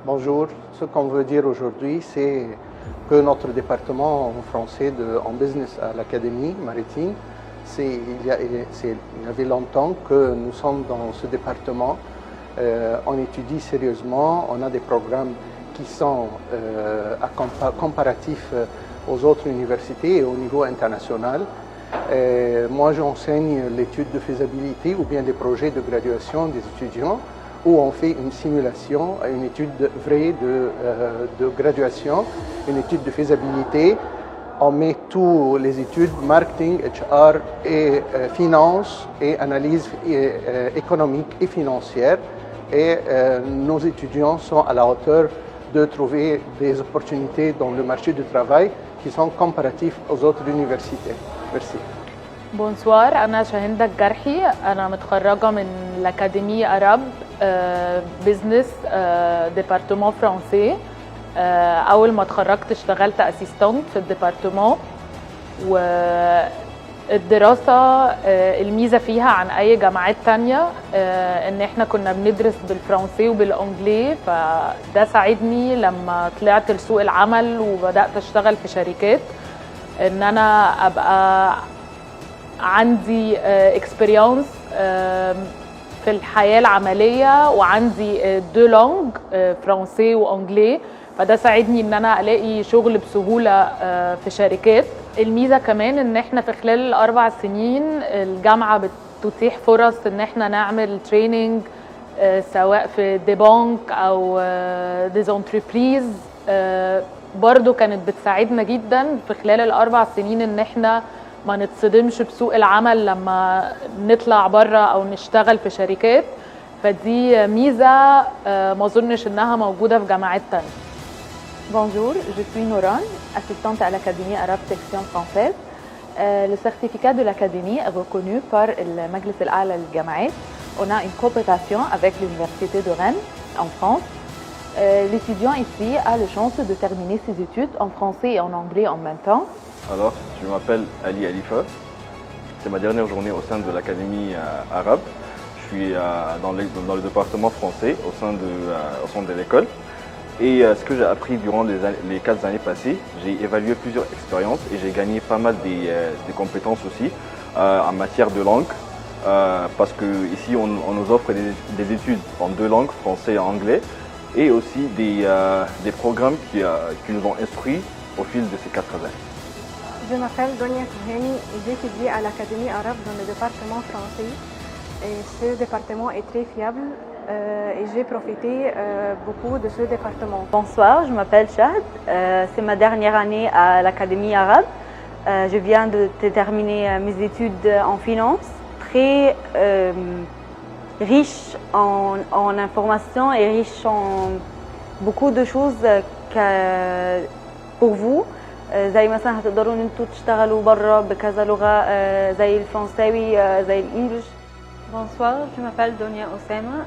Bonjour, ce qu'on veut dire aujourd'hui, c'est que notre département français en business à l'Académie maritime, il y avait longtemps que nous sommes dans ce département. On étudie sérieusement, on a des programmes qui sont comparatifs aux autres universités et au niveau international. Moi, j'enseigne l'étude de faisabilité ou bien des projets de graduation des étudiants où on fait une simulation, une étude vraie de graduation, une étude de faisabilité. On met tous les études marketing, HR et finance et analyse économique et financière. Et nos étudiants sont à la hauteur de trouver des opportunités dans le marché du travail qui sont comparatifs aux autres universités. Merci. بونسوار، أنا شاهندة الجرحي. أنا متخرجة من الأكاديمية أراب بزنس ديبارتمون فرنسي. أول ما اتخرجت اشتغلت أسيستانت في الديبارتمون. والدراسة الميزة فيها عن أي جامعات تانية إن إحنا كنا بندرس بالفرنسي وبالأنجلي، فده ساعدني لما طلعت لسوق العمل وبدأت أشتغل في شركات إن أنا أبقى عندي اكسبيرينس في الحياه العمليه وعندي دو لونج فرنسي وانجلي، فده ساعدني ان انا الاقي شغل بسهوله في شركات. الميزه كمان ان احنا في خلال ال4 سنين الجامعه بتتيح فرص ان احنا نعمل تريننج سواء في دي بانك او دي انتربريز. برضو كانت بتساعدنا جدا في خلال ال4 سنين ان احنا ما نتصدمش بسوق العمل لما نطلع بره او نشتغل في شركات، فدي ميزه ما اظنش انها موجوده في جامعات تانية. Bonjour, je suis Noran, assistante à l'Académie Arabe section française. Le certificat de l'Académie est reconnu par le Majlis al-A'la lil-Jamaat. On a une coopération avec l'Université de Rennes en France. L'étudiant ici a la chance de terminer ses études en français et en anglais en même temps. Alors, je m'appelle Ali Alifa. C'est ma dernière journée au sein de l'Académie arabe. Je suis dans le département français au sein de l'école. Et ce que j'ai appris durant les 4 années passées, j'ai évalué plusieurs expériences et j'ai gagné pas mal des compétences aussi en matière de langue. Parce qu'ici, on nous offre des études en 2 langues, français et anglais, et aussi des programmes qui nous ont instruits au fil de ces 4 années. Je m'appelle Donia Kouheni et j'étudie à l'Académie arabe dans le département français. Et ce département est très fiable et j'ai profité beaucoup de ce département. Bonsoir, je m'appelle Shahd. C'est ma dernière année à l'Académie arabe. Je viens de terminer mes études en finance, très riche en informations et riche en beaucoup de choses pour vous. زي مثلا هتقدروا ان انتوا تشتغلوا بره بكذا لغه زي الفرنساوي زي الانجليش. Bonsoir, je m'appelle Donia Osema.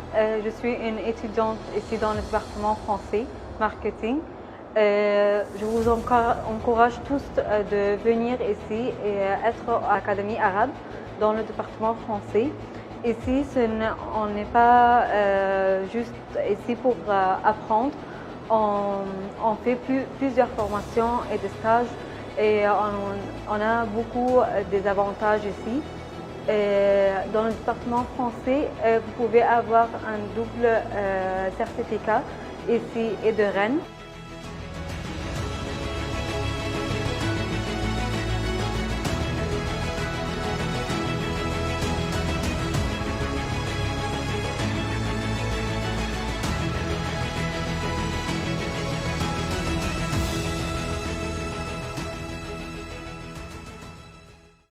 Je suis une étudiante ici dans le département français, marketing. Je vous encourage tous de venir ici et être à l'Académie arabe dans le département français. Ici, on n'est pas juste ici pour apprendre. On fait plusieurs formations et des stages et on a beaucoup des avantages ici. Et dans le département français, vous pouvez avoir un double certificat ici et de Rennes.